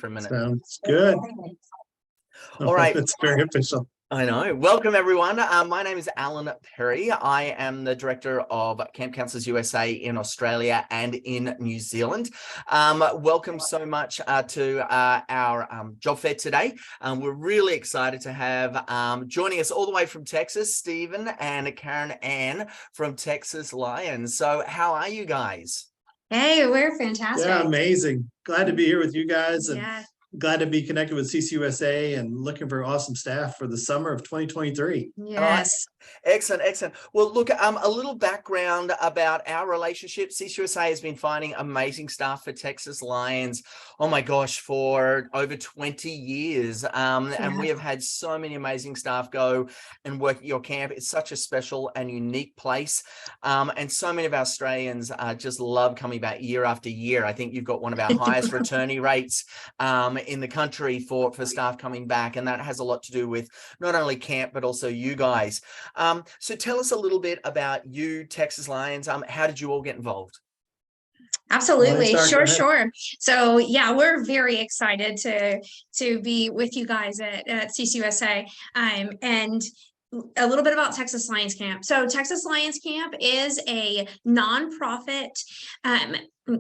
for a minute. Sounds good. All right. It's very official. I know. Welcome, everyone. My name is Alan Perry. I am the director of Camp Counselors USA in Australia and in New Zealand. Welcome so much to our job fair today. We're really excited to have joining us all the way from Texas, Stephen and Karen Ann from Texas Lions. So how are you guys? Hey, we're fantastic. Yeah, amazing. Glad to be here with you guys, and Yeah. glad to be connected with CCUSA and looking for awesome staff for the summer of 2023. Yes. Excellent, excellent. Well, look, a little background about our relationship. CCUSA has been finding amazing staff for Texas Lions, oh my gosh, for over 20 years. And we have had so many amazing staff go and work at your camp. It's such a special and unique place. And so many of our Australians just love coming back year after year. I think you've got one of our highest returnee rates in the country for staff coming back. And that has a lot to do with not only camp, but also you guys. So tell us a little bit about you, Texas Lions. How did you all get involved? Absolutely. Sure. So yeah, we're very excited to be with you guys at CCUSA. And a little bit about Texas Lions Camp. So Texas Lions Camp is a nonprofit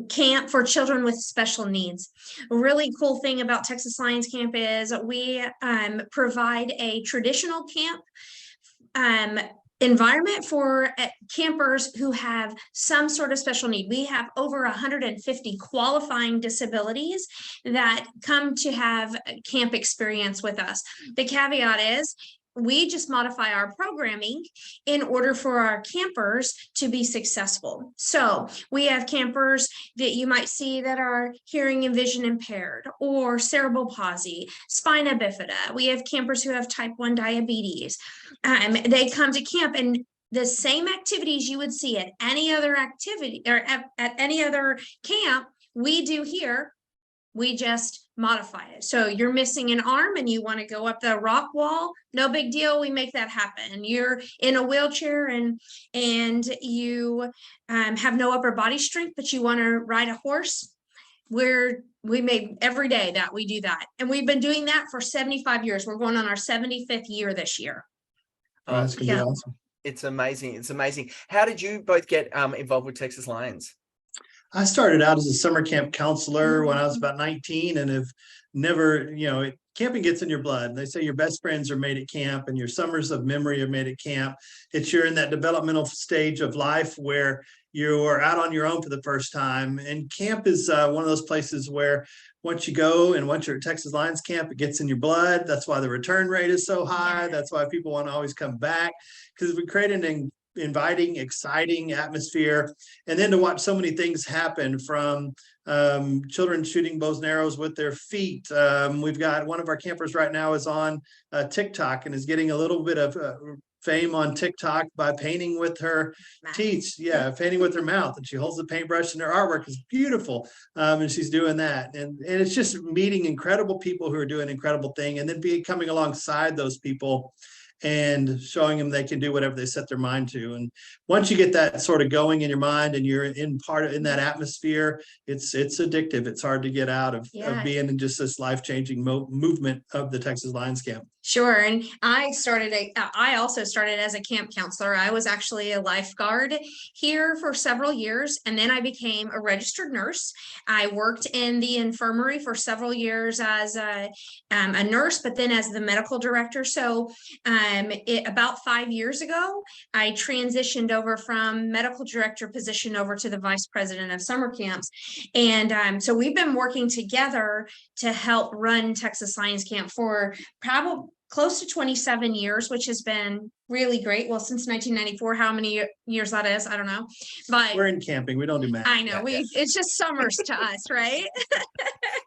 camp for children with special needs. A really cool thing about Texas Lions Camp is we provide a traditional camp environment for campers who have some sort of special need. We have over 150 qualifying disabilities that come to have camp experience with us. The caveat is we just modify our programming in order for our campers to be successful. So we have campers that you might see that are hearing and vision impaired or cerebral palsy, spina bifida. We have campers who have type 1 diabetes. They come to camp, and the same activities you would see at any other activity or at any other camp, we do here. We just modify it. So you're missing an arm and you want to go up the rock wall, no big deal. We make that happen. You're in a wheelchair and you have no upper body strength, but you want to ride a horse. We make every day that we do that. And we've been doing that for 75 years. We're going on our 75th year this year. Oh, that's going to be awesome. It's amazing. It's amazing. How did you both get involved with Texas Lions? I started out as a summer camp counselor when I was about 19 and have never, camping gets in your blood. They say your best friends are made at camp and your summers of memory are made at camp. You're in that developmental stage of life where you are out on your own for the first time. And camp is one of those places where once you go and once you're at Texas Lions Camp, it gets in your blood. That's why the return rate is so high. That's why people want to always come back, because we create an inviting, exciting atmosphere, and then to watch so many things happen, from children shooting bows and arrows with their feet. We've got one of our campers right now is on TikTok and is getting a little bit of fame on TikTok by painting with her teeth. Painting with her mouth, and she holds the paintbrush, and her artwork is beautiful. And she's doing that, and it's just meeting incredible people who are doing incredible thing, and then coming alongside those people and showing them they can do whatever they set their mind to. And once you get that sort of going in your mind and you're in that atmosphere, it's addictive. It's hard to get out of being in just this life-changing movement of the Texas Lions Camp. Sure. And I also started as a camp counselor. I was actually a lifeguard here for several years, and then I became a registered nurse. I worked in the infirmary for several years as a nurse, but then as the medical director. So about 5 years ago, I transitioned over from medical director position over to the vice president of summer camps. And so we've been working together to help run Texas Lions Camp for probably close to 27 years, which has been really great. Well, since 1994, how many years that is, I don't know. But we're in camping. We don't do math. I know. It's just summers to us, right?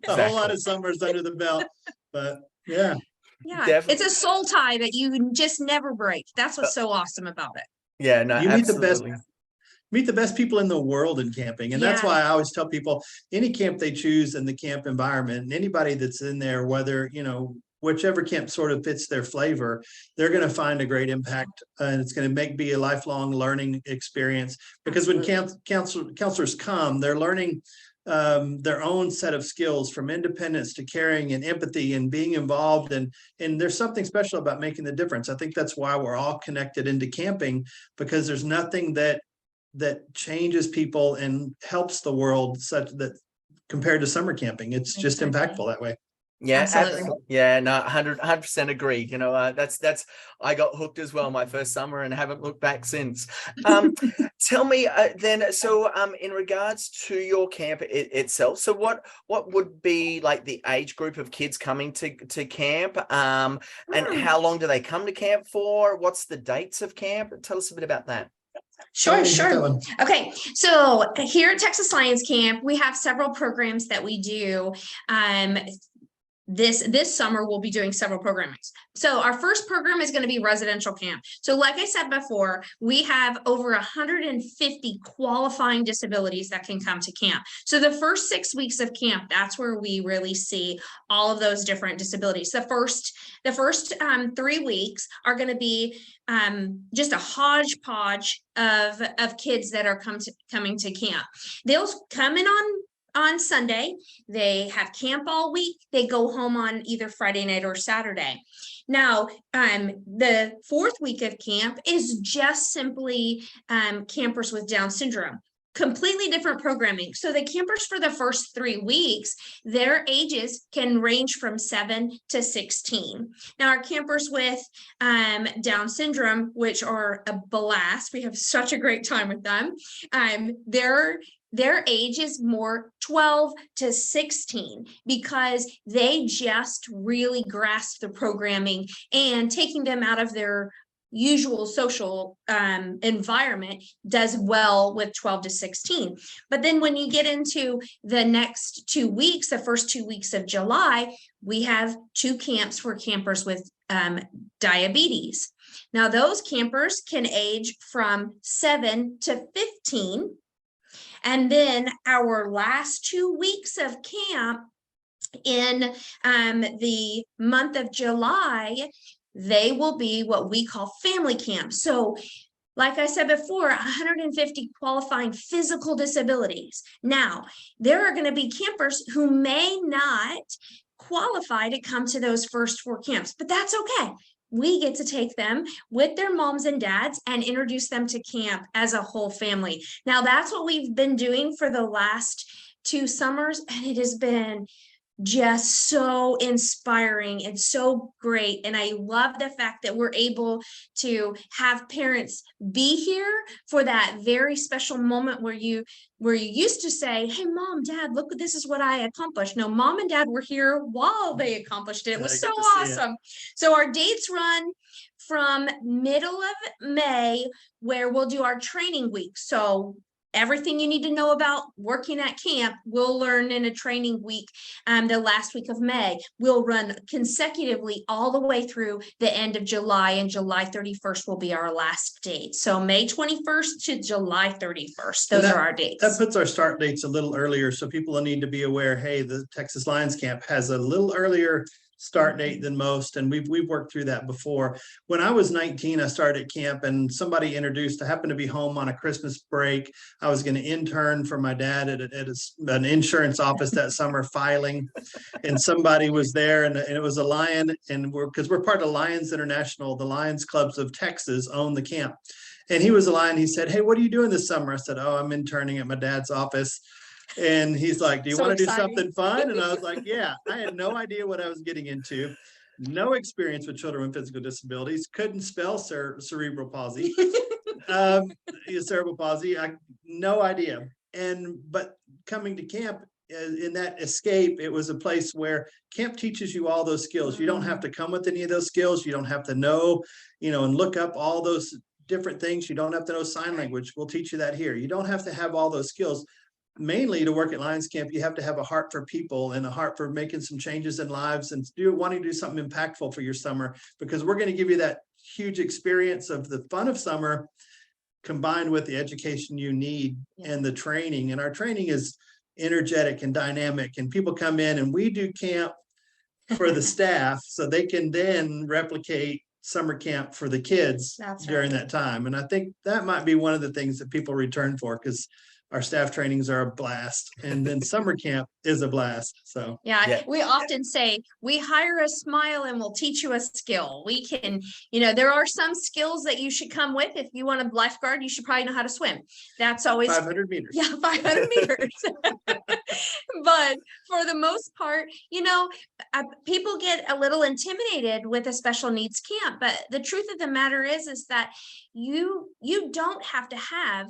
A whole lot of summers under the belt, but yeah. Yeah, definitely. It's a soul tie that you just never break. That's what's so awesome about it. Yeah, no, you meet the best people in the world in camping. And that's why I always tell people, any camp they choose in the camp environment, and anybody that's in there, whether, whichever camp sort of fits their flavor, they're going to find a great impact, and it's going to be a lifelong learning experience. Because when counselors come, they're learning their own set of skills, from independence to caring and empathy and being involved. And there's something special about making the difference. I think that's why we're all connected into camping, because there's nothing that changes people and helps the world such that compared to summer camping. It's just impactful that way. Yeah, Absolutely. yeah, no, 100% agree. You know, that's I got hooked as well my first summer and haven't looked back since. Tell me then, so in regards to your camp itself, so what would be like the age group of kids coming to camp, and how long do they come to camp for? What's the dates of camp? Tell us a bit about that. Sure. Okay, so here at Texas Lions Camp, we have several programs that we do. This summer we'll be doing several programs. So our first program is going to be residential camp. So like I said before, we have over 150 qualifying disabilities that can come to camp. So the first 6 weeks of camp, that's where we really see all of those different disabilities. The first 3 weeks are going to be just a hodgepodge of kids that are coming to camp. They'll come in on Sunday, they have camp all week, they go home on either Friday night or Saturday. Now, the 4th week of camp is just simply campers with Down syndrome. Completely different programming. So the campers for the first 3 weeks, their ages can range from 7 to 16. Now our campers with Down syndrome, which are a blast, we have such a great time with them. Their age is more 12 to 16 because they just really grasp the programming, and taking them out of their usual social environment does well with 12 to 16. But then when you get into the next 2 weeks, the first 2 weeks of July, we have 2 camps for campers with diabetes. Now those campers can age from 7 to 15. And then our last 2 weeks of camp in the month of July, they will be what we call family camp. So like I said before, 150 qualifying physical disabilities. Now, there are going to be campers who may not qualify to come to those first 4 camps, but that's okay. We get to take them with their moms and dads and introduce them to camp as a whole family. Now, that's what we've been doing for the last 2 summers, and it has been just so inspiring and so great. And I love the fact that we're able to have parents be here for that very special moment where you used to say, hey, mom, dad, look, this is what I accomplished. No, mom and dad were here while they accomplished it. It was so awesome. So our dates run from middle of May, where we'll do our training week. So everything you need to know about working at camp, we'll learn in a training week. The last week of May, we'll run consecutively all the way through the end of July, and July 31st will be our last date. So May 21st to July 31st, those are our dates. That puts our start dates a little earlier, so people will need to be aware, hey, the Texas Lions Camp has a little earlier start date than most, and we've worked through that before. When I was 19, I started at camp, and somebody introduced, I happened to be home on a Christmas break. I was going to intern for my dad at an insurance office that summer filing, and somebody was there, and it was a Lion, and because we're part of Lions International, the Lions Clubs of Texas own the camp, and he was a Lion. He said, hey, what are you doing this summer? I said, oh, I'm interning at my dad's office. And he's like, do you want to do something fun? And I was like, yeah. I had no idea what I was getting into. No experience with children with physical disabilities. Couldn't spell cerebral palsy. Cerebral palsy. No idea. But coming to camp, in that escape, it was a place where camp teaches you all those skills. You don't have to come with any of those skills. You don't have to know, and look up all those different things. You don't have to know sign language. We'll teach you that here. You don't have to have all those skills. Mainly to work at Lions Camp, you have to have a heart for people and a heart for making some changes in lives and wanting to do something impactful for your summer, because we're going to give you that huge experience of the fun of summer combined with the education you need and the training. And our training is energetic and dynamic, and people come in and we do camp for the staff so they can then replicate summer camp for the kids during that time. And I think that might be one of the things that people return for, because our staff trainings are a blast. And then summer camp is a blast. So yeah, we often say we hire a smile and we'll teach you a skill. We can, there are some skills that you should come with. If you want a lifeguard, you should probably know how to swim. That's always 500 meters. Yeah, 500 meters. But for the most part, people get a little intimidated with a special needs camp. But the truth of the matter is that you don't have to have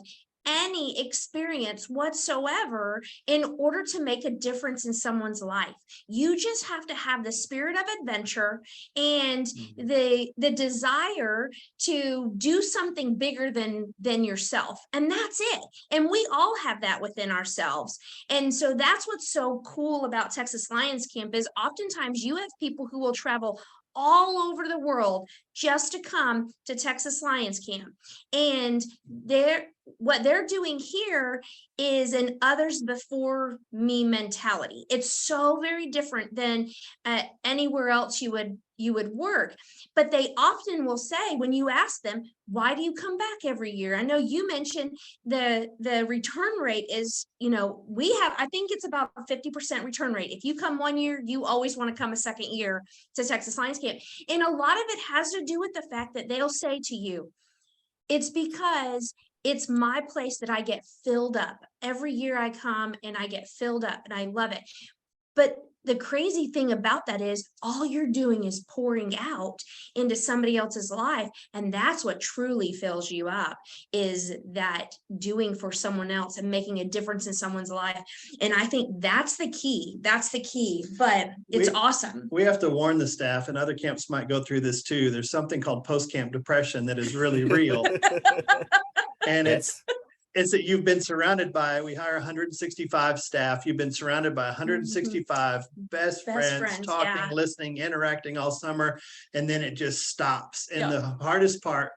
any experience whatsoever in order to make a difference in someone's life. You just have to have the spirit of adventure and the desire to do something bigger than yourself. And that's it. And we all have that within ourselves. And so that's what's so cool about Texas Lions Camp is oftentimes you have people who will travel all over the world just to come to Texas Lions Camp. And what they're doing here is an others before me mentality. It's so very different than anywhere else you would work. But they often will say, when you ask them, why do you come back every year? I know you mentioned the return rate is, I think it's about a 50% return rate. If you come one year, you always want to come a second year to Texas Lions Camp. And a lot of it has to do with the fact that they'll say to you, it's because it's my place that I get filled up. Every year I come and I get filled up and I love it. But the crazy thing about that is all you're doing is pouring out into somebody else's life. And that's what truly fills you up, is that doing for someone else and making a difference in someone's life. And I think that's the key. But it's awesome. We have to warn the staff, and other camps might go through this too. There's something called post-camp depression that is really real. And it's that you've been surrounded by, we hire 165 staff. You've been surrounded by 165 best friends talking, listening, interacting all summer. And then it just stops. And the hardest part,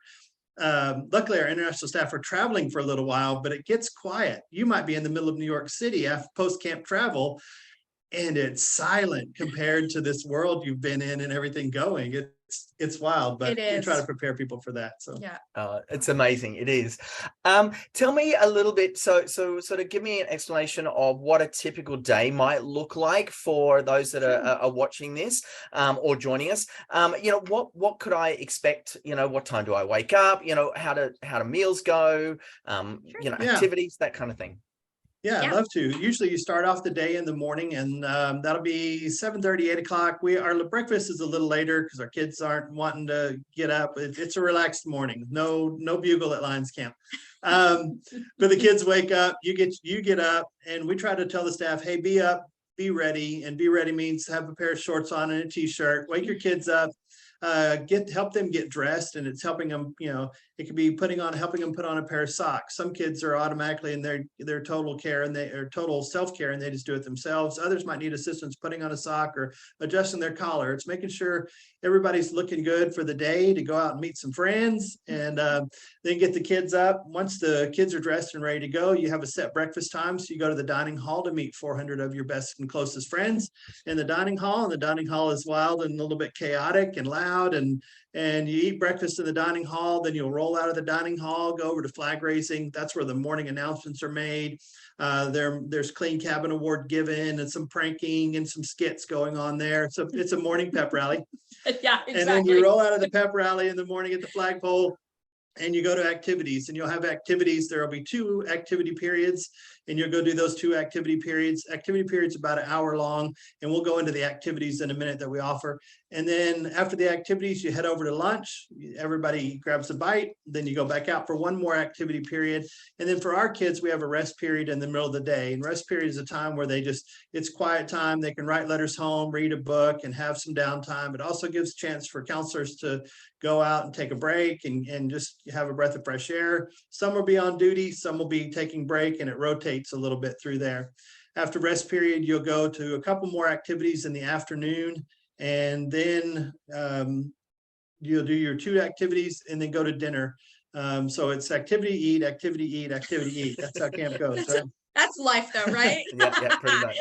luckily our international staff are traveling for a little while, but it gets quiet. You might be in the middle of New York City after post-camp travel, and it's silent compared to this world you've been in and everything going. It's wild, but you try to prepare people for that. So it's amazing. It is. Tell me a little bit. So sort of give me an explanation of what a typical day might look like for those that are watching this or joining us. What could I expect? What time do I wake up? How do meals go? Activities, that kind of thing. Yeah, I'd love to. Usually you start off the day in the morning, and that'll be 7:30, 8 o'clock. Our breakfast is a little later because our kids aren't wanting to get up. It's a relaxed morning. No bugle at Lions Camp. But the kids wake up, you get up, and we try to tell the staff, hey, be up, be ready. And be ready means have a pair of shorts on and a t-shirt. Wake your kids up. Help them get dressed, and it's helping them, it could be helping them put on a pair of socks. Some kids are automatically in their total care and they are total self-care and they just do it themselves. Others might need assistance putting on a sock or adjusting their collar. It's making sure everybody's looking good for the day to go out and meet some friends, and then get the kids up. Once the kids are dressed and ready to go, you have a set breakfast time. So you go to the dining hall to meet 400 of your best and closest friends in the dining hall. And the dining hall is wild and a little bit chaotic and loud, and you eat breakfast in the dining hall. Then you'll roll out of the dining hall, go over to flag raising. That's where the morning announcements are made. There's clean cabin award given and some pranking and some skits going on there. So it's a morning pep rally. Yeah, exactly. And then you roll out of the pep rally in the morning at the flagpole, and you go to activities, and you'll have activities. There will be 2 activity periods, and you'll go do those 2 activity periods. Activity periods about an hour long, and we'll go into the activities in a minute that we offer. And then after the activities, you head over to lunch. Everybody grabs a bite. Then you go back out for one more activity period. And then for our kids, we have a rest period in the middle of the day. And rest period is a time where it's quiet time. They can write letters home, read a book, and have some downtime. It also gives a chance for counselors to go out and take a break and just have a breath of fresh air. Some will be on duty, some will be taking break, and it rotates a little bit through there. After rest period, you'll go to a couple more activities in the afternoon, and then you'll do your 2 activities and then go to dinner. So it's activity, eat, activity, eat, activity, eat. That's how camp goes. Right? That's life though, right? Yeah, pretty much.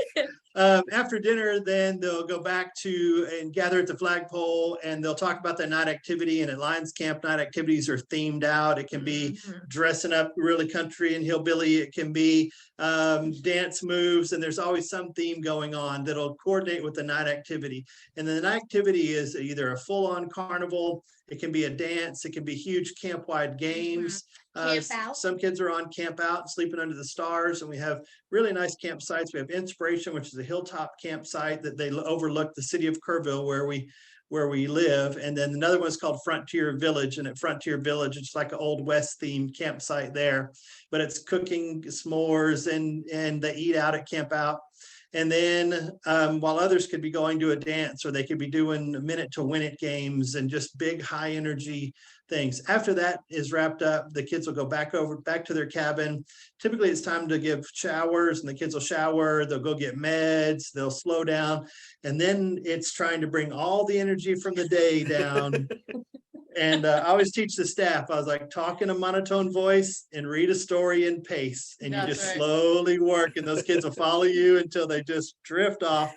After dinner, then they'll go back to and gather at the flagpole, and they'll talk about their night activity. And at Lions Camp, night activities are themed out. It can be dressing up really country and hillbilly. It can be dance moves, and there's always some theme going on that'll coordinate with the night activity. And the night activity is either a full-on carnival, it can be a dance, it can be huge camp-wide games. Camp out. Some kids are on camp out, sleeping under the stars, and we have really nice campsites. We have Inspiration, which is a hilltop campsite that they overlook the city of Kerrville, where we live. And then another one is called Frontier Village, and at Frontier Village, it's like an Old West themed campsite there, but it's cooking s'mores and they eat out at camp out. And then while others could be going to a dance, or they could be doing minute to win it games and just big high energy things. After that is wrapped up, the kids will go back to their cabin. Typically it's time to give showers, and the kids will shower, they'll go get meds, they'll slow down. And then it's trying to bring all the energy from the day down. And I always teach the staff, I was like, talk in a monotone voice and read a story in pace. And you just slowly work, and those kids will follow you until they just drift off.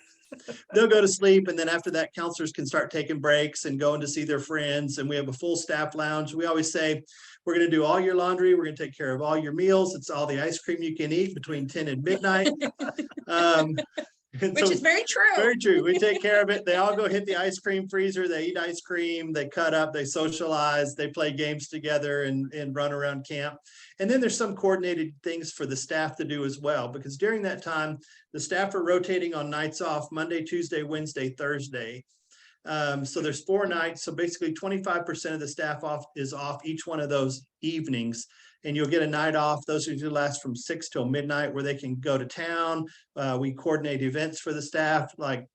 They'll go to sleep. And then after that, counselors can start taking breaks and going to see their friends. And we have a full staff lounge. We always say, we're going to do all your laundry. We're going to take care of all your meals. It's all the ice cream you can eat between 10 and midnight. Which is very true. Very true. We take care of it. They all go hit the ice cream freezer. They eat ice cream. They cut up. They socialize. They play games together and run around camp. And then there's some coordinated things for the staff to do as well, because during that time, the staff are rotating on nights off: Monday, Tuesday, Wednesday, Thursday. So there's 4 nights. So basically 25% of the staff is off each one of those evenings. And you'll get a night off. Those usually last from 6 till midnight, where they can go to town. We coordinate events for the staff, like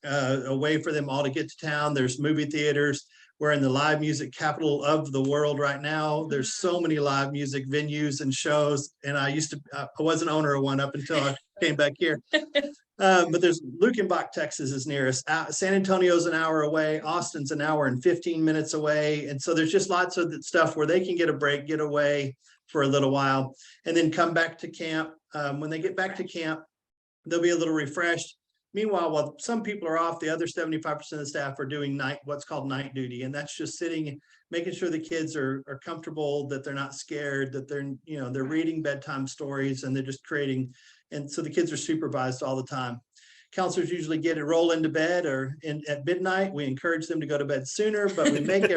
a way for them all to get to town. There's movie theaters. We're in the live music capital of the world right now. There's so many live music venues and shows. And I was an owner of one up until I came back here. But there's Lukenbach, Texas is nearest. San Antonio's an hour away. Austin's an hour and 15 minutes away. And so there's just lots of stuff where they can get a break, get away for a little while, and then come back to camp. When they get back to camp, they'll be a little refreshed. Meanwhile, while some people are off, the other 75% of the staff are doing what's called night duty. And that's just sitting, making sure the kids are comfortable, that they're not scared, that they're reading bedtime stories, and they're just creating. And so the kids are supervised all the time. Counselors usually roll into bed at midnight. We encourage them to go to bed sooner, but we make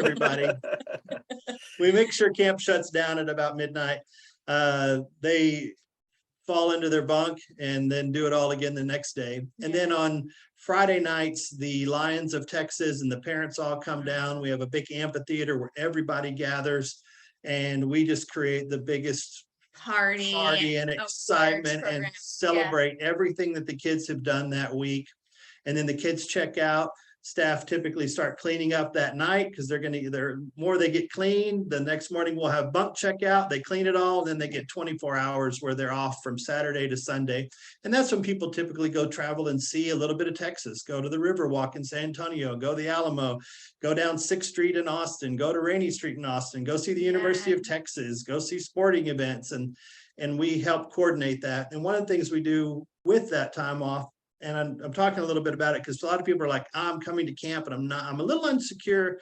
we make sure camp shuts down at about midnight. They fall into their bunk and then do it all again the next day. And then on Friday nights, the Lions of Texas and the parents all come down. We have a big amphitheater where everybody gathers, and we just create the biggest party and excitement and celebrate everything that the kids have done that week. And then the kids check out. Staff typically start cleaning up that night, because the more they get clean, the next morning we'll have bunk checkout. They clean it all, and then they get 24 hours where they're off from Saturday to Sunday. And that's when people typically go travel and see a little bit of Texas, go to the Riverwalk in San Antonio, go to the Alamo, go down 6th Street in Austin, go to Rainey Street in Austin, go see the University of Texas, go see sporting events. And we help coordinate that. And one of the things we do with that time off, and I'm talking a little bit about it because a lot of people are like, I'm coming to camp and I'm a little insecure.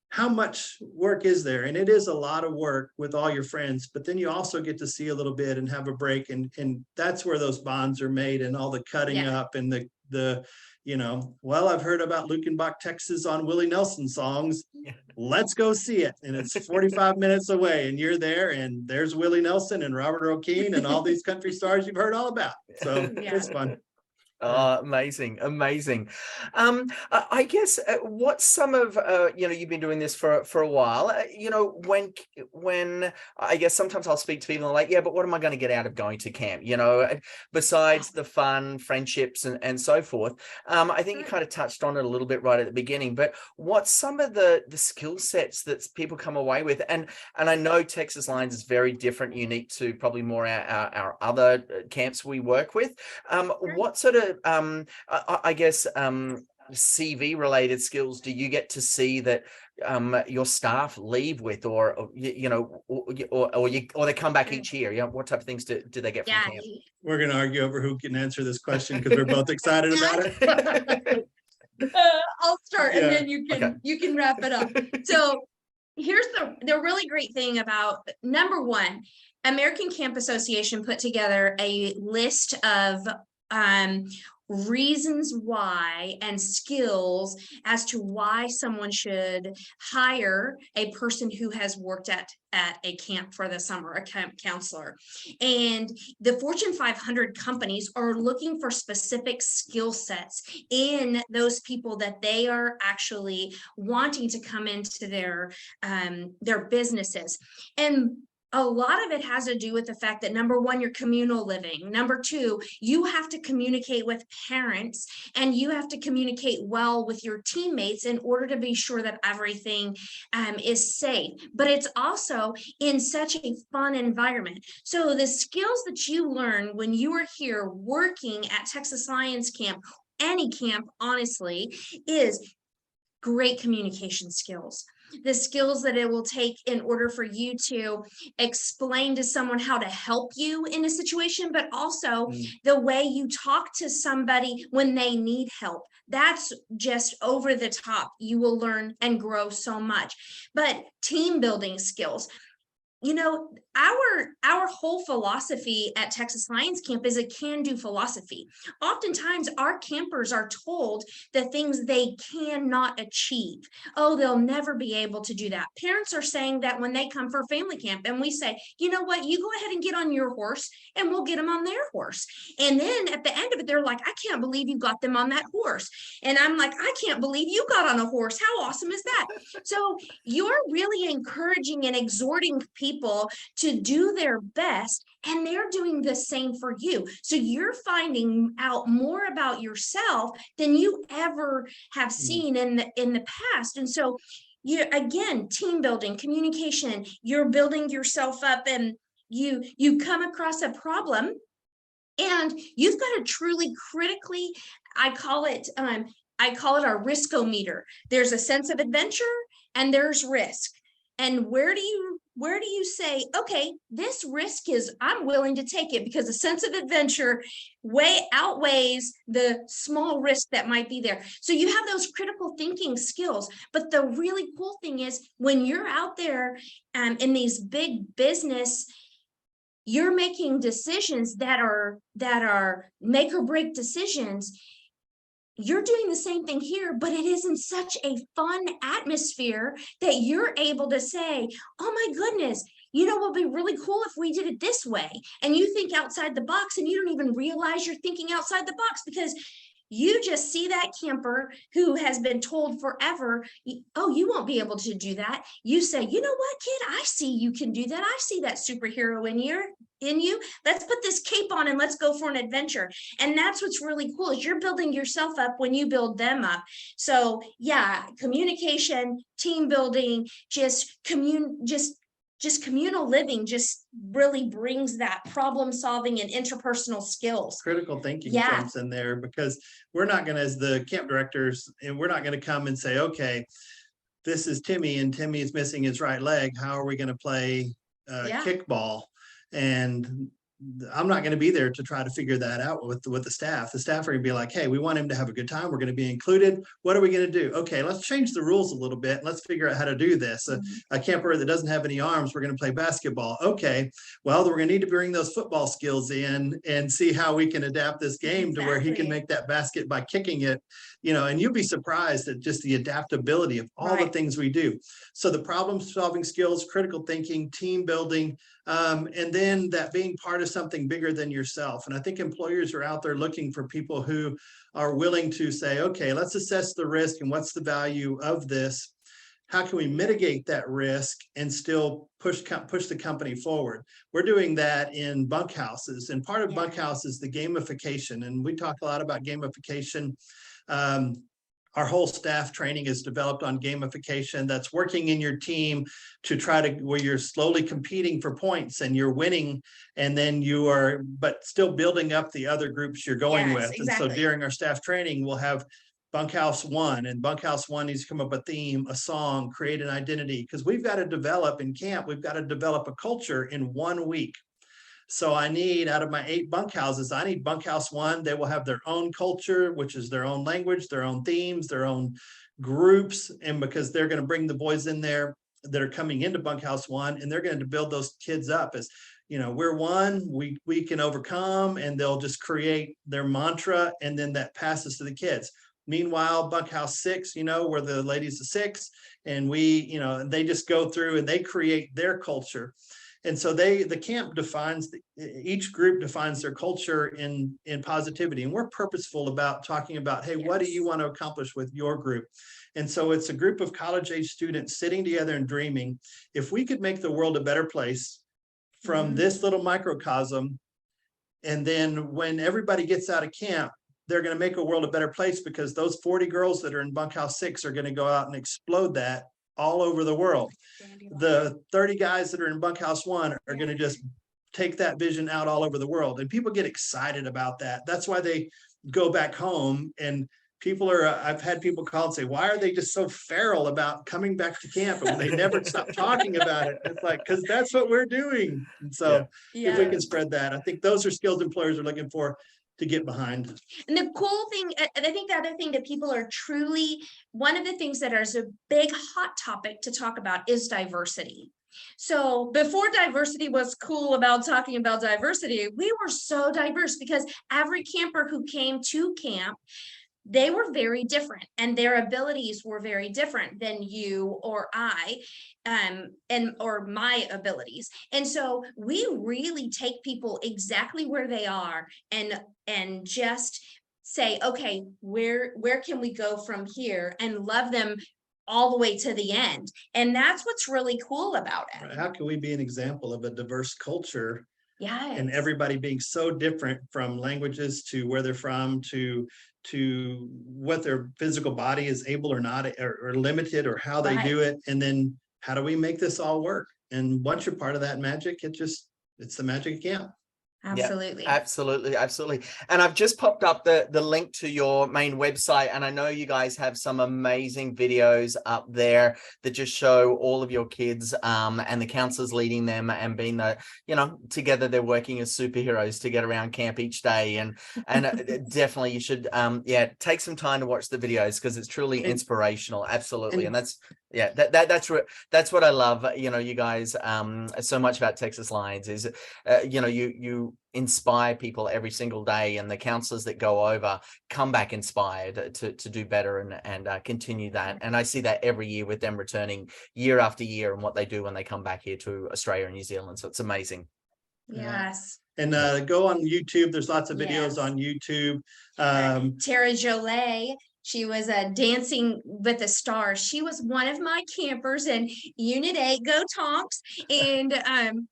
How much work is there? And it is a lot of work with all your friends, but then you also get to see a little bit and have a break. And that's where those bonds are made, and all the cutting up and I've heard about Lukenbach, Texas on Willie Nelson songs. Let's go see it. And it's 45 minutes away, and you're there, and there's Willie Nelson and Robert O'Keefe and all these country stars you've heard all about. So it's fun. Oh, amazing. I guess what's some of you've been doing this for a while, when I guess sometimes I'll speak to people and like, yeah, but what am I going to get out of going to camp, besides the fun, friendships and so forth. I think you kind of touched on it a little bit right at the beginning, but what's some of the skill sets that people come away with? And I know Texas Lions is very different, unique to probably more our other camps we work with. What sort of CV related skills do you get to see that your staff leave with, or you know, or they come back each year? What type of things do they get from Yeah. camp? We're going to argue over who can answer this question because we're both excited about it. I'll start and Yeah. then you can wrap it up. So here's the really great thing about number one, American Camp Association put together a list of reasons why and skills as to why someone should hire a person who has worked at a camp for the summer, a camp counselor. And the Fortune 500 companies are looking for specific skill sets in those people that they are actually wanting to come into their businesses. And a lot of it has to do with the fact that number one, you're communal living. Number two, you have to communicate with parents and you have to communicate well with your teammates in order to be sure that everything is safe. But it's also in such a fun environment. So the skills that you learn when you are here working at Texas Lions Camp, any camp, honestly, is great communication skills. The skills that it will take in order for you to explain to someone how to help you in a situation, but also the way you talk to somebody when they need help. That's just over the top. You will learn and grow so much. But team building skills, you know, our whole philosophy at Texas Lions Camp is a can-do philosophy. Oftentimes our campers are told the things they cannot achieve. Oh, they'll never be able to do that. Parents are saying that when they come for family camp, and we say, you know what, you go ahead and get on your horse and we'll get them on their horse. And then at the end of it, they're like, I can't believe you got them on that horse. And I'm like, I can't believe you got on a horse. How awesome is that? So you're really encouraging and exhorting people to do their best, and they're doing the same for you. So you're finding out more about yourself than you ever have seen in the past. And so you, again, team building, communication, you're building yourself up, and you come across a problem and you've got to truly critically, I call it our riskometer. There's a sense of adventure and there's risk. And where do you say, okay, this risk is, I'm willing to take it because the sense of adventure way outweighs the small risk that might be there. So you have those critical thinking skills. But the really cool thing is when you're out there in these big business, you're making decisions that are make or break decisions. You're doing the same thing here, but it is in such a fun atmosphere that you're able to say, oh my goodness, you know what would be really cool if we did it this way? And you think outside the box and you don't even realize you're thinking outside the box because you just see that camper who has been told forever, oh, you won't be able to do that. You say, you know what, kid, I see you can do that. I see that superhero in you. Let's put this cape on and let's go for an adventure. And that's what's really cool is you're building yourself up when you build them up. So yeah, communication, team building, just communal living just really brings that problem solving and interpersonal skills. Critical thinking jumps in there because we're not going to, as the camp directors, and we're not going to come and say, okay, this is Timmy and Timmy is missing his right leg. How are we going to play kickball? And I'm not going to be there to try to figure that out with the staff. The staff are going to be like, hey, we want him to have a good time. We're going to be included. What are we going to do? Okay, let's change the rules a little bit. Let's figure out how to do this. A camper that doesn't have any arms, we're going to play basketball. Okay, well, we're going to need to bring those football skills in and see how we can adapt this game to where he can make that basket by kicking it, you know, and you'll be surprised at just the adaptability of all the things we do. So the problem solving skills, critical thinking, team building, and then that being part of something bigger than yourself. And I think employers are out there looking for people who are willing to say, okay, let's assess the risk and what's the value of this. How can we mitigate that risk and still push the company forward? We're doing that in bunkhouses, and part of bunkhouse is the gamification. And we talk a lot about gamification. Our whole staff training is developed on gamification. That's working in your team to try to, where you're slowly competing for points and you're winning, and then you are, but still building up the other groups you're going with. Exactly. And so during our staff training, we'll have bunkhouse one, and bunkhouse one needs to come up with a theme, a song, create an identity, because we've got to develop in camp, we've got to develop a culture in 1 week. So I need, out of my 8 bunkhouses, I need bunkhouse one. They will have their own culture, which is their own language, their own themes, their own groups. And because they're going to bring the boys in there that are coming into bunkhouse one, and they're going to build those kids up as, you know, we're one, we can overcome, and they'll just create their mantra, and then that passes to the kids. Meanwhile, bunkhouse 6, you know, where the ladies are 6, and we, you know, they just go through and they create their culture. And so the camp defines, each group defines their culture in positivity. And we're purposeful about talking about, hey, what do you want to accomplish with your group? And so it's a group of college age students sitting together and dreaming, if we could make the world a better place from this little microcosm, and then when everybody gets out of camp, they're going to make a world a better place, because those 40 girls that are in bunkhouse 6 are going to go out and explode that all over the world. The 30 guys that are in bunkhouse 1 are going to just take that vision out all over the world. And people get excited about that. That's why they go back home, and people are, I've had people call and say, why are they just so feral about coming back to camp? And they never stop talking about it. It's like, because that's what we're doing. And so if we can spread that, I think those are skills employers are looking for to get behind. And the cool thing, and I think the other thing that people are truly, one of the things that is a big hot topic to talk about is diversity. So before diversity was cool about talking about diversity, we were so diverse because every camper who came to camp, they were very different, and their abilities were very different than you or I, or my abilities. And so we really take people exactly where they are and just say, okay, where can we go from here, and love them all the way to the end. And that's what's really cool about it. How can we be an example of a diverse culture? Yeah. And everybody being so different, from languages to where they're from to what their physical body is able or not, or limited, or how they do it. And then how do we make this all work? And once you're part of that magic, it's the magic of camp. Absolutely. Yeah, absolutely. And I've just popped up the link to your main website, and I know you guys have some amazing videos up there that just show all of your kids and the counselors leading them, and being the, you know, together they're working as superheroes to get around camp each day. And definitely you should take some time to watch the videos, because it's truly inspirational. Absolutely. And that's that's what I love, you know, you guys so much about Texas Lions is you know, you inspire people every single day, and the counselors that go over come back inspired to do better and continue that. And I see that every year with them returning year after year, and what they do when they come back here to Australia and New Zealand. So it's amazing. Yes. And go on YouTube. There's lots of videos on YouTube. Tara Jolie, she was Dancing with the Stars. She was one of my campers in Unit 8, Go Tonks, and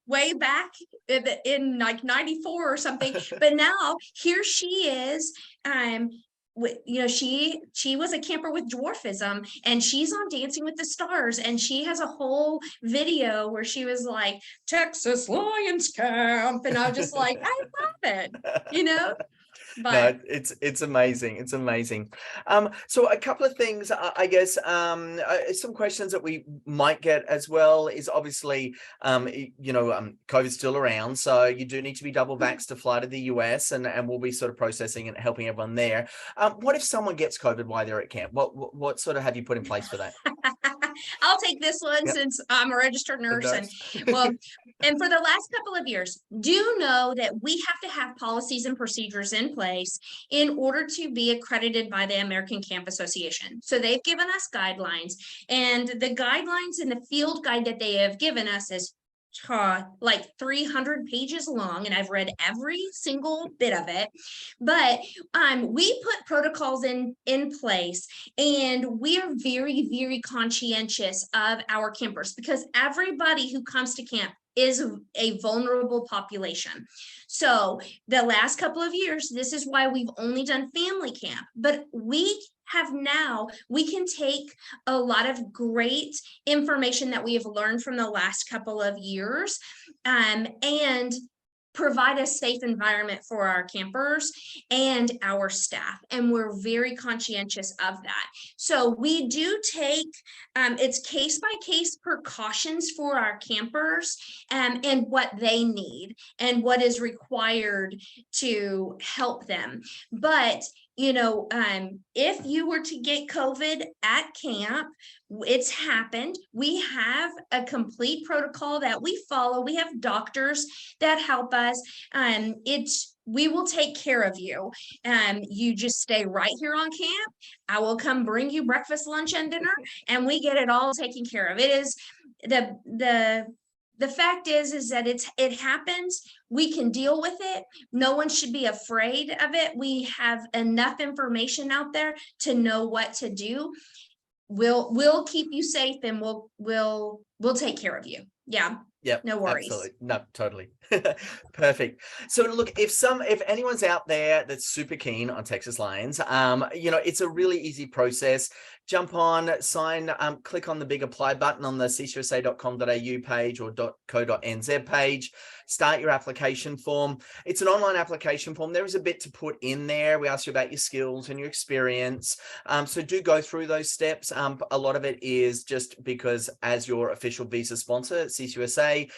way back in like 94 or something. But now here she is. You know, she was a camper with dwarfism, and she's on Dancing with the Stars, and she has a whole video where she was like, Texas Lions Camp, and I was just like, I love it, you know. But no, it's amazing. It's amazing. So a couple of things, I guess, some questions that we might get as well is obviously, you know, COVID's still around, so you do need to be double vaxxed to fly to the US, and we'll be sort of processing and helping everyone there. What if someone gets COVID while they're at camp? What sort of have you put in place for that? I'll take this one since I'm a registered nurse. And well, and for the last couple of years, do know that we have to have policies and procedures in place in order to be accredited by the American Camp Association. So they've given us guidelines, and the guidelines in the field guide that they have given us is like 300 pages long, and I've read every single bit of it. But we put protocols in place, and we are very, very conscientious of our campers, because everybody who comes to camp is a vulnerable population. So the last couple of years, this is why we've only done family camp, but we can take a lot of great information that we have learned from the last couple of years and provide a safe environment for our campers and our staff. And we're very conscientious of that. So we do take, it's case by case precautions for our campers, and what they need and what is required to help them. But if you were to get COVID at camp, it's happened. We have a complete protocol that we follow. We have doctors that help us. We will take care of you. You just stay right here on camp. I will come bring you breakfast, lunch, and dinner, and we get it all taken care of. It is the fact is that it happens. We can deal with it. No one should be afraid of it. We have enough information out there to know what to do. We'll keep you safe, and we'll take care of you. Yeah. Yep. No worries. Absolutely. No, totally. Perfect. So look, if anyone's out there that's super keen on Texas Lions, it's a really easy process. Jump on, sign, click on the big apply button on the ccusa.com.au page or .co.nz page, start your application form. It's an online application form. There is a bit to put in there. We ask you about your skills and your experience. So do go through those steps. A lot of it is just because as your official visa sponsor at CCUSA,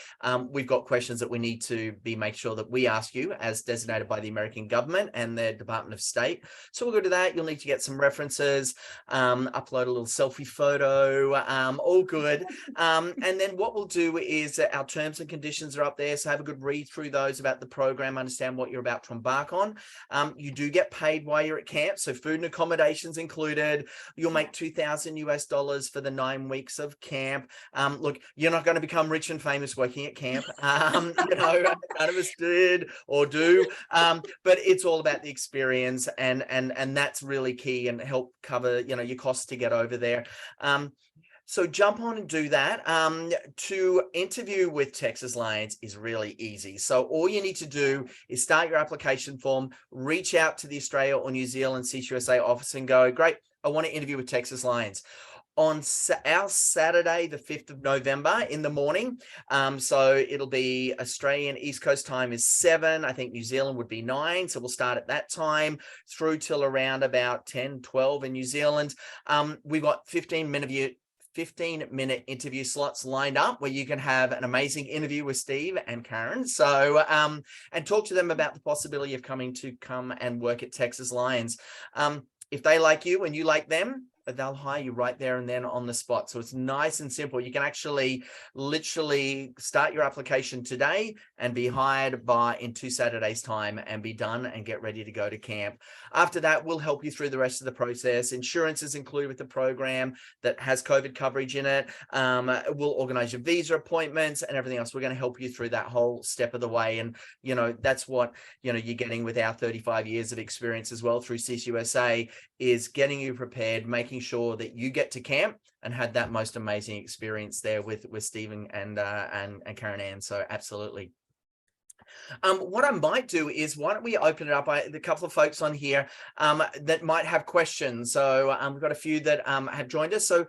we've got questions that we need to make sure that we ask you as designated by the American government and the Department of State. So we'll go to that. You'll need to get some references, upload a little selfie photo, all good. And then what we'll do is our terms and conditions are up there. So have a good read through those about the program, understand what you're about to embark on. You do get paid while you're at camp. So food and accommodations included. You'll make $2,000 for the 9 weeks of camp. Look, you're not going to become rich and famous working at camp. None of us did or do. But it's all about the experience, and that's really key, and help cover, your costs to get over there. So jump on and do that. To interview with Texas Lions is really easy. So all you need to do is start your application form, reach out to the Australia or New Zealand CCUSA office and go, great, I want to interview with Texas Lions. On our Saturday, the 5th of November in the morning. So it'll be Australian East Coast time is 7. I think New Zealand would be 9. So we'll start at that time through till around about 10, 12 in New Zealand. We've got 15-minute interview slots lined up where you can have an amazing interview with Steve and Karen. So, and talk to them about the possibility of come and work at Texas Lions. If they like you and you like them, they'll hire you right there and then on the spot. So it's nice and simple. You can actually literally start your application today and be hired in 2 Saturdays time and be done and get ready to go to camp. After that, we'll help you through the rest of the process. Insurance is included with the program that has COVID coverage in it. We'll organize your visa appointments and everything else. We're going to help you through that whole step of the way. And, that's what, you're getting with our 35 years of experience as well through CCUSA, is getting you prepared, making sure that you get to camp and had that most amazing experience there with Stephen and Karen Ann. So absolutely. What I might do is, why don't we open it up? The couple of folks on here that might have questions. So we've got a few that have joined us. So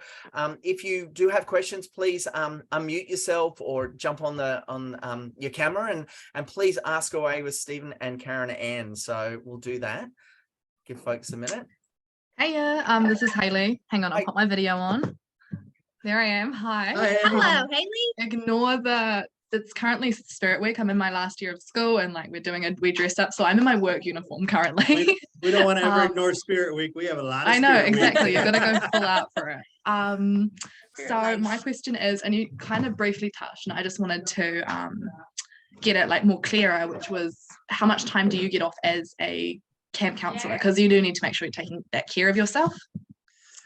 if you do have questions, please unmute yourself or jump on your camera and please ask away with Stephen and Karen Ann. So we'll do that. Give folks a minute. Hiya, this is Hayley. Hang on, I'll put my video on. There I am. Hi. Hello, Hayley. Ignore it's currently Spirit Week. I'm in my last year of school and we dressed up. So I'm in my work uniform currently. We don't want to ever ignore Spirit Week. We have a lot of I know, Spirit exactly. Week. You've got to go full out for it. So my question is, and you kind of briefly touched, and I just wanted to get it more clearer, which was, how much time do you get off as a camp counselor? Because you do need to make sure you're taking that care of yourself.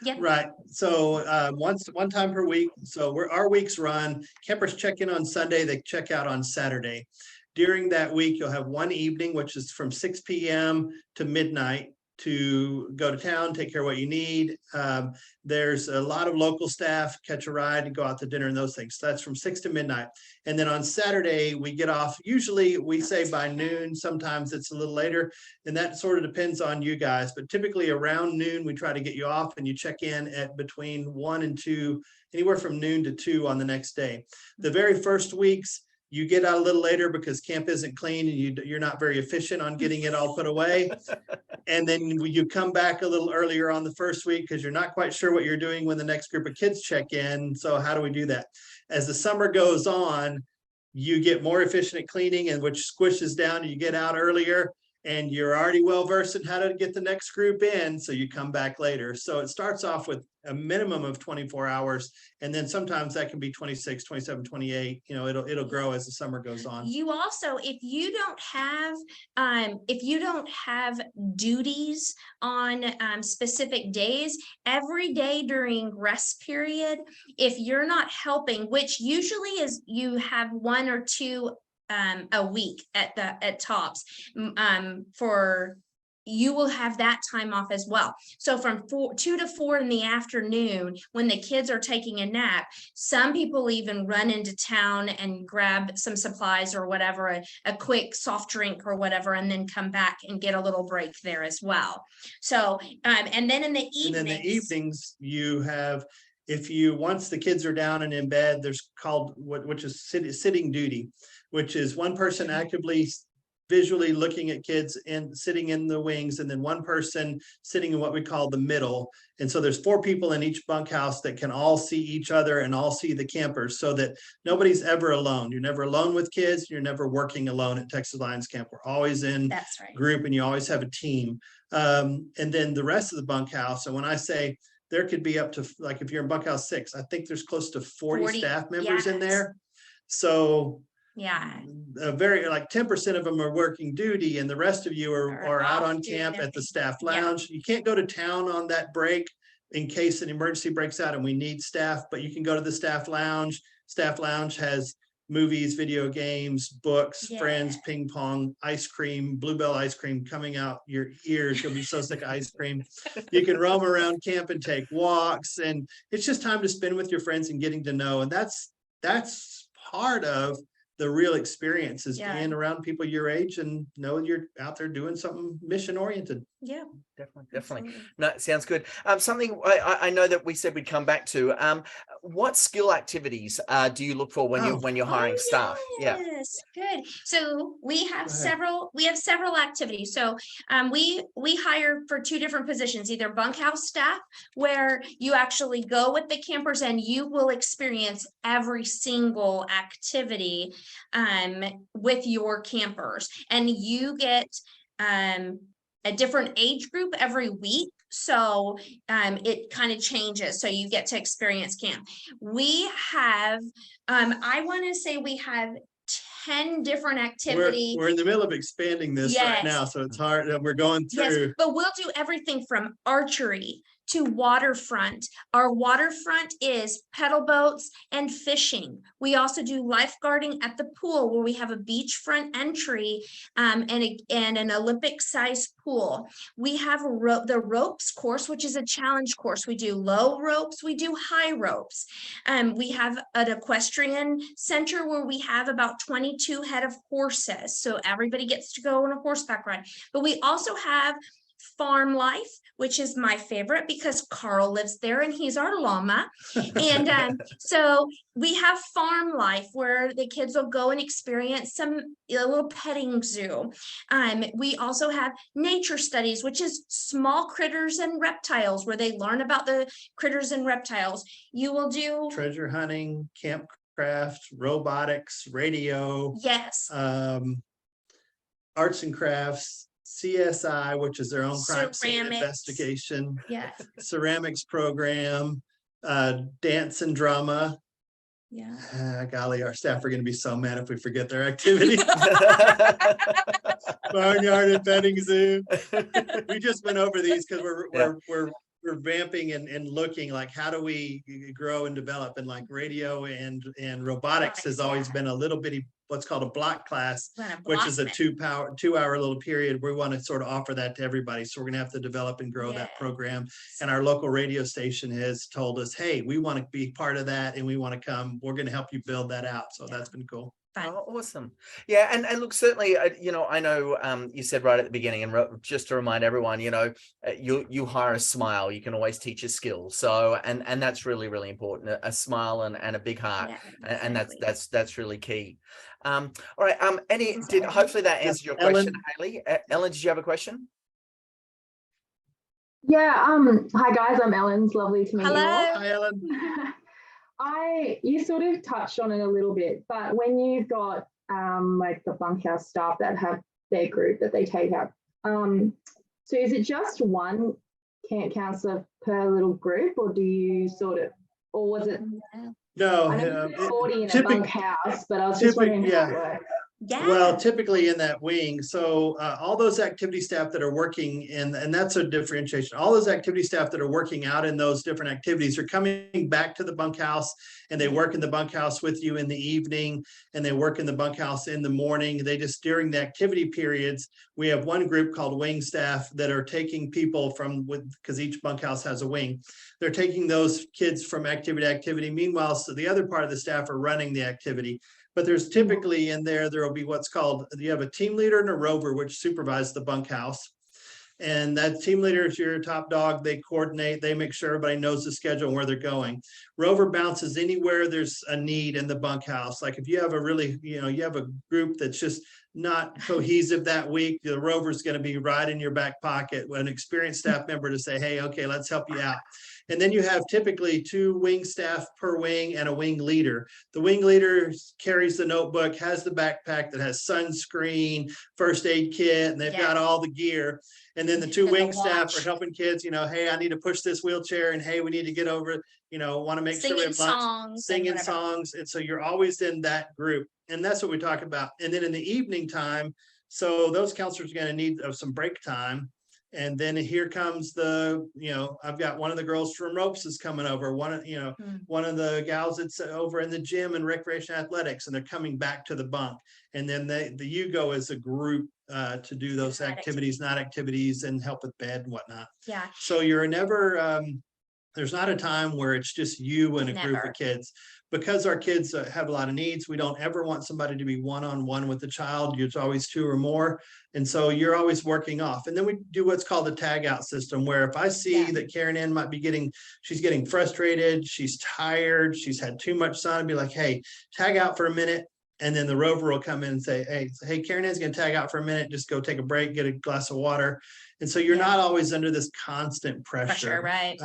Yep. Right. So one time per week. So our weeks run. Campers check in on Sunday. They check out on Saturday. During that week, you'll have one evening, which is from 6 p.m. to midnight, to go to town, take care of what you need. There's a lot of local staff, catch a ride and go out to dinner and those things. So that's from 6 to midnight. And then on Saturday, we get off, usually we say by noon, sometimes it's a little later, and that sort of depends on you guys. But typically around noon, we try to get you off and you check in at between 1 and 2, anywhere from noon to 2 on the next day. The very first weeks, you get out a little later because camp isn't clean and you're not very efficient on getting it all put away. And then you come back a little earlier on the first week because you're not quite sure what you're doing when the next group of kids check in. So how do we do that? As the summer goes on, you get more efficient at cleaning, and which squishes down and you get out earlier, and you're already well versed in how to get the next group in. So you come back later. So it starts off with a minimum of 24 hours. And then sometimes that can be 26, 27, 28, you know, it'll grow as the summer goes on. You also, if you don't have duties on specific days, every day during rest period, if you're not helping, which usually is you have 1 or 2 a week at tops, for you will have that time off as well. So from 2 to 4 in the afternoon, when the kids are taking a nap, some people even run into town and grab some supplies or whatever, a quick soft drink or whatever, and then come back and get a little break there as well. So, and then in the evenings, you have, once the kids are down and in bed, there's called which is sitting duty, which is one person actively visually looking at kids and sitting in the wings, and then one person sitting in what we call the middle. And so there's 4 people in each bunkhouse that can all see each other and all see the campers, so that nobody's ever alone. You're never alone with kids. You're never working alone at Texas Lions Camp. We're always in group, and you always have a team. And then the rest of the bunkhouse, and when I say there could be up to, like if you're in bunkhouse 6, I think there's close to 40 staff members in there. So very like 10% of them are working duty, and the rest of you are out on camp at the staff lounge. You can't go to town on that break in case an emergency breaks out and we need staff, but you can go to the staff lounge. Staff lounge has movies, video games, books, friends, ping pong, ice cream, Bluebell ice cream coming out your ears. You'll be so sick of ice cream. You can roam around camp and take walks, and it's just time to spend with your friends and getting to know. And that's part of the real experience, is being around people your age and know you're out there doing something mission oriented. Yeah, definitely. No, it sounds good. Something I know that we said we'd come back to. What skill activities do you look for when you're hiring staff? Yes, good. So we have several activities. So we hire for 2 different positions, either bunkhouse staff, where you actually go with the campers and you will experience every single activity with your campers, and you get a different age group every week. So it kind of changes. So you get to experience camp. We have, I want to say we have 10 different activities. We're in the middle of expanding this right now, so it's hard. We're going through. Yes, but we'll do everything from archery to waterfront. Our waterfront is pedal boats and fishing. We also do lifeguarding at the pool, where we have a beachfront entry and an Olympic sized pool. We have the ropes course, which is a challenge course. We do low ropes, we do high ropes. We have an equestrian center where we have about 22 head of horses. So everybody gets to go on a horseback ride. But we also have farm life, which is my favorite because Carl lives there and he's our llama. And so we have farm life where the kids will go and experience a little petting zoo. We also have nature studies, which is small critters and reptiles, where they learn about the critters and reptiles. You will do treasure hunting, campcraft, robotics, radio. Yes. Arts and crafts, CSI, which is their own crime scene investigation, ceramics program, dance and drama. Golly, our staff are going to be so mad if we forget their activity. Barnyard and petting zoo. We just went over these because we're vamping and looking like, how do we grow and develop, and like radio and robotics has always been a little bitty, what's called a block class, which is a 2-hour little period. We want to sort of offer that to everybody. So we're going to have to develop and grow that program. And our local radio station has told us, hey, we want to be part of that and we want to come. We're going to help you build that out. So that's been cool. fun. Oh, awesome. Yeah. And look, certainly, you know, I know you said right at the beginning, and just to remind everyone, you know, you hire a smile, you can always teach a skill. So, and that's really, really important, a smile and a big heart. Yeah, And exactly. that's really key. All right. Exactly. Hopefully that answered your Ellen? question, Haley. Ellen, did you have a question? Yeah, hi guys, I'm Ellen. It's lovely to meet you all. Hello. Hi, Ellen. You sort of touched on it a little bit, but when you've got like the bunkhouse staff that have their group that they take out, so is it just one camp counselor per little group, or do you sort of, or was it? No, I know it's 40 in a typic- bunkhouse, but I was just wondering yeah. how it works. Yeah. Well, typically in that wing, so all those activity staff that are working in, and that's a differentiation, all those activity staff that are working out in those different activities are coming back to the bunkhouse, and they work in the bunkhouse with you in the evening, and they work in the bunkhouse in the morning. They just, during the activity periods, we have one group called wing staff that are taking people from, because each bunkhouse has a wing, they're taking those kids from activity to activity. Meanwhile, so the other part of the staff are running the activity. But there's typically in there will be what's called, you have a team leader and a rover, which supervise the bunkhouse. And that team leader is your top dog. They coordinate, they make sure everybody knows the schedule and where they're going. Rover bounces anywhere there's a need in the bunkhouse. Like if you have a really, you know, you have a group that's just not cohesive that week, the rover's going to be right in your back pocket, an experienced staff member to say, hey, okay, let's help you out. And then you have typically 2 wing staff per wing and a wing leader. The wing leader carries the notebook, has the backpack that has sunscreen, first aid kit, and they've got all the gear. And then the 2 And wing the staff are watch. helping kids, you know, hey, I need to push this wheelchair, and hey, we need to get over, you know, want to make sure we Singing have lunch, songs. and singing whatever. songs. And so you're always in that group. And that's what we talk about. And then in the evening time, so those counselors are going to need some break time. And then here comes the, you know, I've got one of the girls from ropes is coming over, one of, you know, one of the gals that's over in the gym and recreation athletics, and they're coming back to the bunk. And then you go as a group to do those activities, night activities, and help with bed and whatnot. Yeah. So you're never, there's not a time where it's just you and a group Never. of kids. Because our kids have a lot of needs, we don't ever want somebody to be one-on-one with the child. It's always 2 or more. And so you're always working off. And then we do what's called a tag out system, where if I see that Karen Ann might be she's getting frustrated, she's tired, she's had too much sun, I'd be like, hey, tag out for a minute. And then the rover will come in and say, hey, Karen Ann's going to tag out for a minute, just go take a break, get a glass of water. And so you're not always under this constant pressure, right.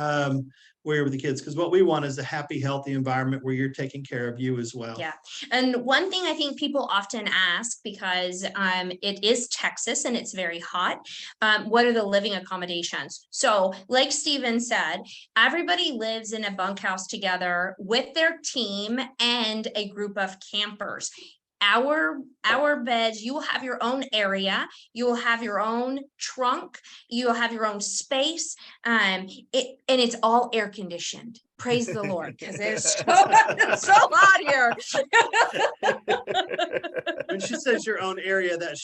where you're with the kids, because what we want is a happy, healthy environment where you're taking care of you as well. Yeah. And one thing I think people often ask, because it is Texas and it's very hot, what are the living accommodations? So like Stephen said, everybody lives in a bunkhouse together with their team and a group of campers. Our beds, you will have your own area, you will have your own trunk, you'll have your own space, and it's all air conditioned. Praise the Lord, because it's so hot here. When she says your own area, that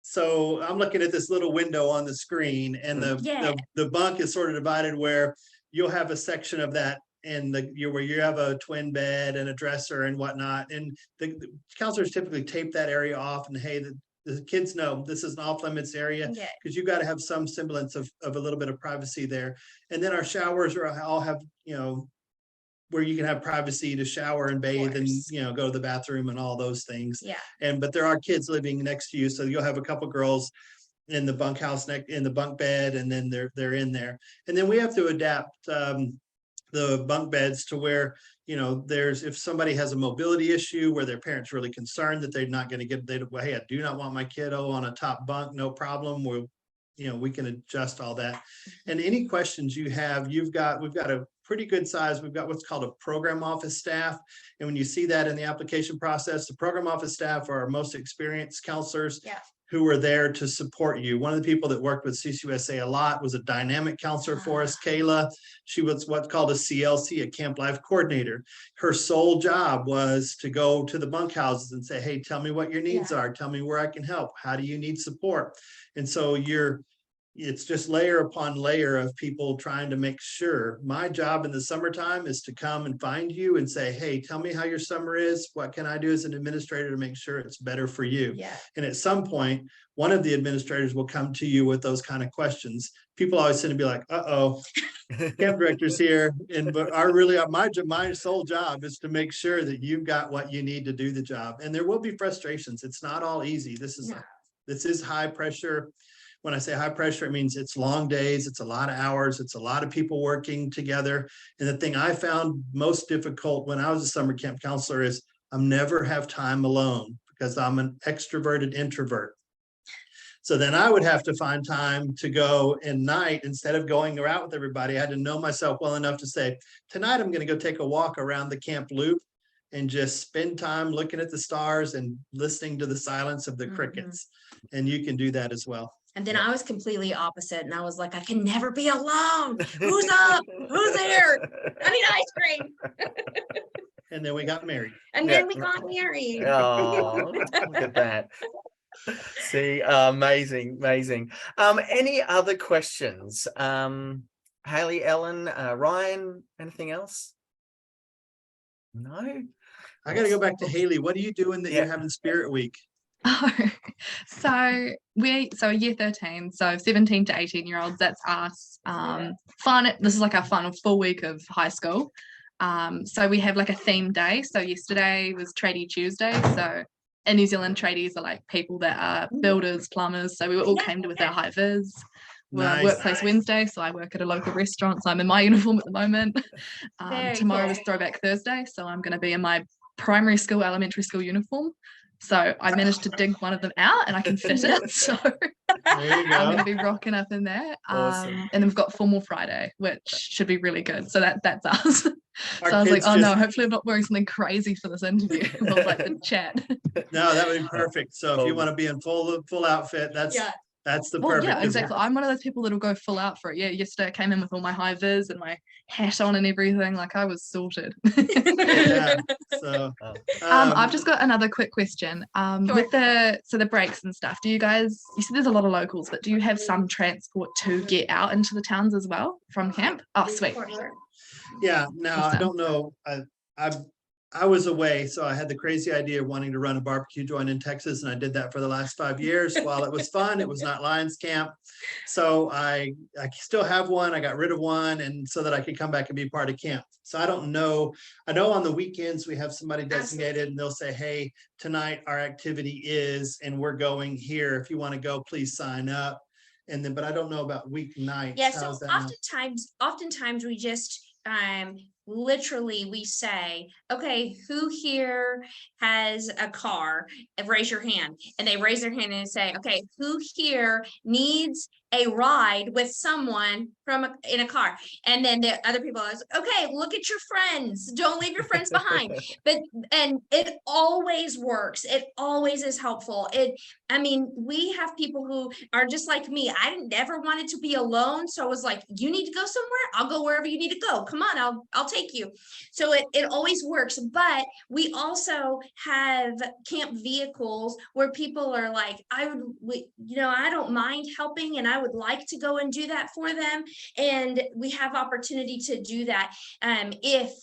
so I'm looking at this little window on the screen, and the bunk is sort of divided where you'll have a section of that, and where you have a twin bed and a dresser and whatnot. And the counselors typically tape that area off, and hey, the kids know this is an off limits area, because you got to have some semblance of a little bit of privacy there. And then our showers all have, you know, where you can have privacy to shower and bathe and, you know, go to the bathroom and all those things. But there are kids living next to you, so you'll have a couple girls in the bunkhouse in the bunk bed, and then they're in there. And then we have to adapt the bunk beds to where, you know, if somebody has a mobility issue where their parents really concerned that they're not going to get, hey, I do not want my kiddo on a top bunk, no problem. We can adjust all that. And any questions you have, we've got a pretty good size. We've got what's called a program office staff. And when you see that in the application process, the program office staff are our most experienced counselors who are there to support you. One of the people that worked with CCUSA a lot was a dynamic counselor for us, Kayla. She was what's called a CLC, a Camp Life Coordinator. Her sole job was to go to the bunkhouses and say, hey, tell me what your needs are. Tell me where I can help. How do you need support? And so it's just layer upon layer of people trying to make sure. My job in the summertime is to come and find you and say, hey, tell me how your summer is. What can I do as an administrator to make sure it's better for you? Yeah. And at some point, one of the administrators will come to you with those kind of questions. People always tend to be like, uh-oh, camp director's here. But my sole job is to make sure that you've got what you need to do the job. And there will be frustrations. It's not all easy. This is high pressure. When I say high pressure, it means it's long days, it's a lot of hours, it's a lot of people working together. And the thing I found most difficult when I was a summer camp counselor is I never have time alone because I'm an extroverted introvert. So then I would have to find time to go at night instead of going out with everybody. I had to know myself well enough to say, tonight I'm going to go take a walk around the camp loop and just spend time looking at the stars and listening to the silence of the crickets. And you can do that as well. And then I was completely opposite, and I was like, I can never be alone. Who's up? Who's there? I need ice cream. And then we got married. And then we got married. Oh, look at that. See, amazing. Any other questions? Haley, Ellen, Ryan, anything else? No? I got to go back to Haley. What are you doing that you're having Spirit Week? Oh, so year 13, so 17 to 18-year-olds, that's us. Fun. This is like our final full week of high school. So we have like a theme day. So yesterday was Tradie Tuesday. So in New Zealand, tradies are like people that are builders, plumbers. So we all came to with our high vis. Nice. Workplace Wednesday, so I work at a local restaurant, so I'm in my uniform at the moment. Tomorrow is Throwback Thursday, so I'm going to be in my primary school, elementary school uniform. So I managed to dig one of them out and I can fit it. So I'm going to be rocking up in there. Awesome. And then we've got Formal Friday, which should be really good. So that's us. So I was like, oh no, hopefully I'm not wearing something crazy for this interview. I was like the chat. No, that would be perfect. So if you want to be in full outfit, that's the perfect. Yeah, exactly. I'm one of those people that'll go full out for it. Yeah, yesterday I came in with all my high vis and my hat on and everything. Like I was sorted. Yeah. So I've just got another quick question. With the breaks and stuff, do you guys, you said there's a lot of locals, but do you have some transport to get out into the towns as well from camp? Oh, sweet. Yeah, now I don't know. I was away, so I had the crazy idea of wanting to run a barbecue joint in Texas, and I did that for the last 5 years. While it was fun, it was not Lions Camp. So I still have one. I got rid of one, and so that I could come back and be part of camp. So I don't know. I know on the weekends we have somebody designated, and they'll say, hey, tonight our activity is, and we're going here. If you want to go, please sign up. And then, but I don't know about weeknights. Yeah, so oftentimes we just literally we say, okay, who here has a car? Raise your hand. And they raise their hand and say, okay, who here needs a ride with someone in a car? And then the other people are like, okay, look at your friends. Don't leave your friends behind. And it always works. It always is helpful. We have people who are just like me. I never wanted to be alone. So I was like, you need to go somewhere? I'll go wherever you need to go. Come on, I'll take you. So it always works. But we also have camp vehicles where people are like, I don't mind helping and I would like to go and do that for them. And we have opportunity to do that. If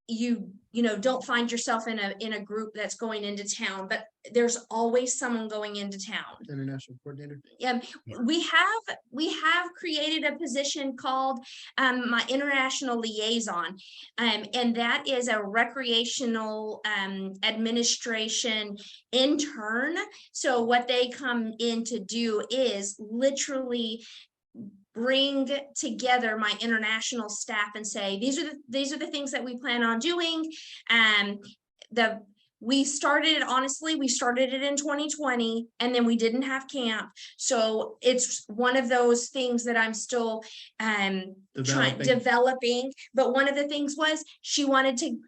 you don't find yourself in a group that's going into town, but there's always someone going into town. International coordinator. We have created a position called my international liaison, and that is a recreational administration intern. So what they come in to do is literally bring together my international staff and say, these are the things that we plan on doing. We started it in 2020, and then we didn't have camp. So it's one of those things that I'm still developing. But one of the things was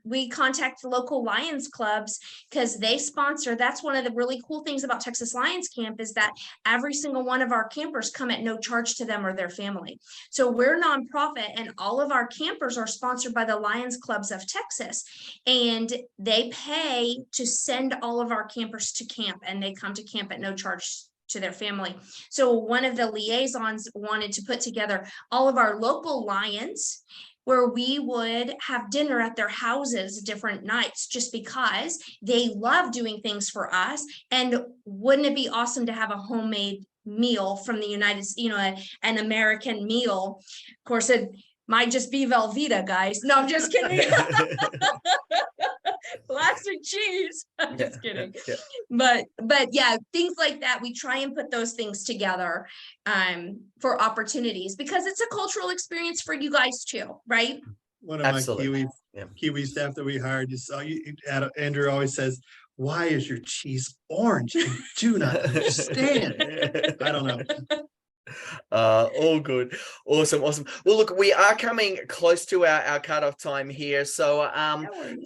we contacted local Lions clubs because they sponsor. That's one of the really cool things about Texas Lions Camp is that every single one of our campers come at no charge to them or their family. So we're nonprofit, and all of our campers are sponsored by the Lions Clubs of Texas, and they pay to send all of our campers to camp, and they come to camp at no charge to their family. So one of the liaisons wanted to put together all of our local Lions, where we would have dinner at their houses different nights, just because they love doing things for us. And wouldn't it be awesome to have a homemade meal from the United States, an American meal? Of course, it might just be Velveeta, guys. No, I'm just kidding. Plastic cheese. I'm just kidding. Yeah. But yeah, things like that. We try and put those things together for opportunities, because it's a cultural experience for you guys too, right? One of Absolutely. my Kiwi staff that we hired, Andrew always says, "Why is your cheese orange? I do not understand." I don't know. All good. Awesome. Well, look, we are coming close to our cutoff time here. So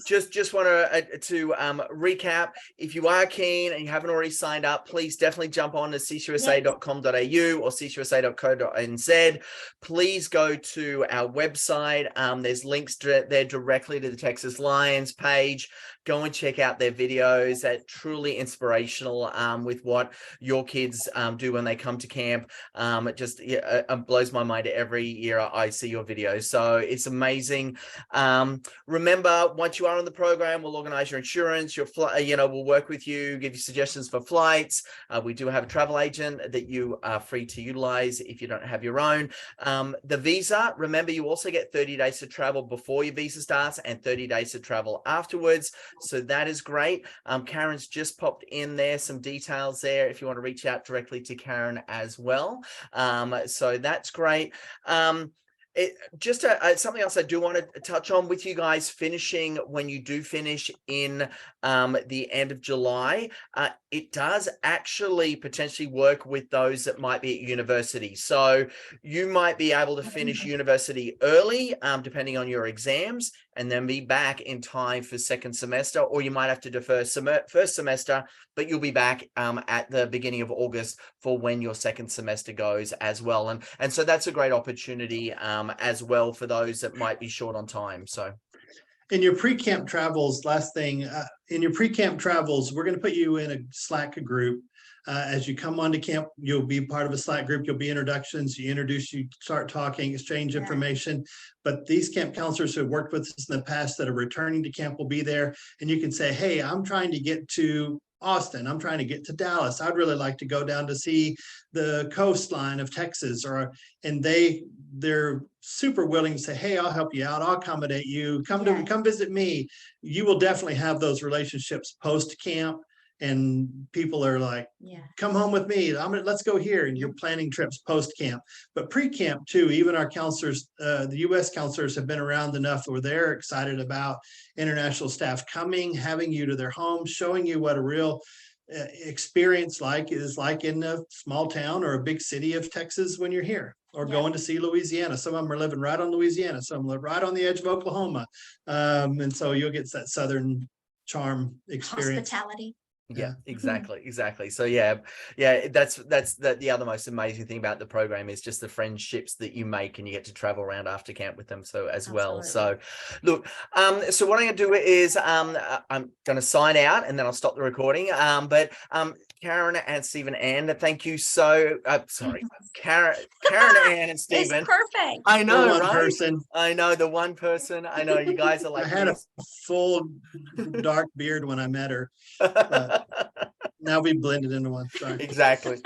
just want to recap. If you are keen and you haven't already signed up, please definitely jump on to ccusa.com.au or ccusa.co.nz. Please go to our website. There's links there directly to the Texas Lions page. Go and check out their videos. They're truly inspirational with what your kids do when they come to camp. It just blows my mind every year I see your videos. So it's amazing. Remember, once you are on the program, we'll organize your insurance, your we'll work with you, give you suggestions for flights. We do have a travel agent that you are free to utilize if you don't have your own. The visa, remember, you also get 30 days to travel before your visa starts and 30 days to travel afterwards. So that is great. Karen's just popped in there some details there if you want to reach out directly to Karen as well. So that's great. Just something else I do want to touch on with you guys finishing, when you do finish in the end of July, it does actually potentially work with those that might be at university. So you might be able to finish university early, depending on your exams, and then be back in time for second semester, or you might have to defer first semester, but you'll be back at the beginning of August for when your second semester goes as well. And so that's a great opportunity as well for those that might be short on time. So in your pre-camp travels, last thing, in your pre-camp travels, we're going to put you in a Slack group. As you come onto camp, you'll be part of a Slack group. You'll be introductions. You introduce, you start talking, exchange information. But these camp counselors who have worked with us in the past that are returning to camp will be there. And you can say, hey, I'm trying to get to Austin. I'm trying to get to Dallas. I'd really like to go down to see the coastline of Texas, and they're super willing to say, hey, I'll help you out. I'll accommodate you. Come visit me. You will definitely have those relationships post camp. And people are like, come home with me. Let's go here. And you're planning trips post camp, but pre-camp too. Even our counselors, the U.S. counselors have been around enough where they're excited about international staff coming, having you to their homes, showing you what a real experience is like in a small town or a big city of Texas when you're here, or going to see Louisiana. Some of them are living right on Louisiana. Some live right on the edge of Oklahoma. And so you'll get that Southern charm experience. Hospitality. Yeah, exactly. So that's the other most amazing thing about the program is just the friendships that you make, and you get to travel around after camp with them well. So look, so what I'm gonna do is I'm gonna sign out and then I'll stop the recording. But Karen and Stephen Ann, thank you so Karen, Ann and Stephen. It's perfect. I know, one right? person. I know, the one person. I know you guys are like I had a full dark beard when I met her. Now we blended into one. Sorry. Exactly.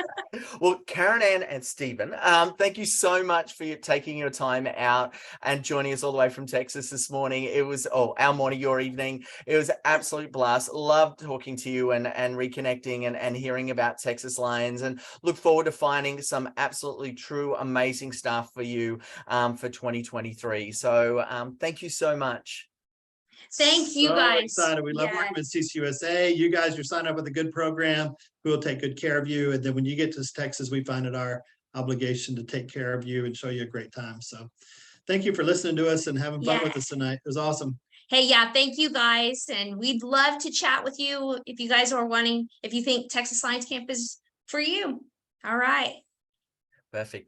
Well, Karen Ann and Stephen, thank you so much for taking your time out and joining us all the way from Texas this morning. It was our morning, your evening. It was an absolute blast. Loved talking to you and reconnecting and hearing about Texas Lions, and look forward to finding some absolutely true amazing stuff for you for 2023. So thank you so much. Thank you guys. Excited. We love working with CCUSA. You guys are signed up with a good program. We will take good care of you. And then when you get to Texas, we find it our obligation to take care of you and show you a great time. So thank you for listening to us and having fun with us tonight. It was awesome. Hey, thank you guys. And we'd love to chat with you if you guys are wanting, if you think Texas Lions Camp is for you. All right. Perfect.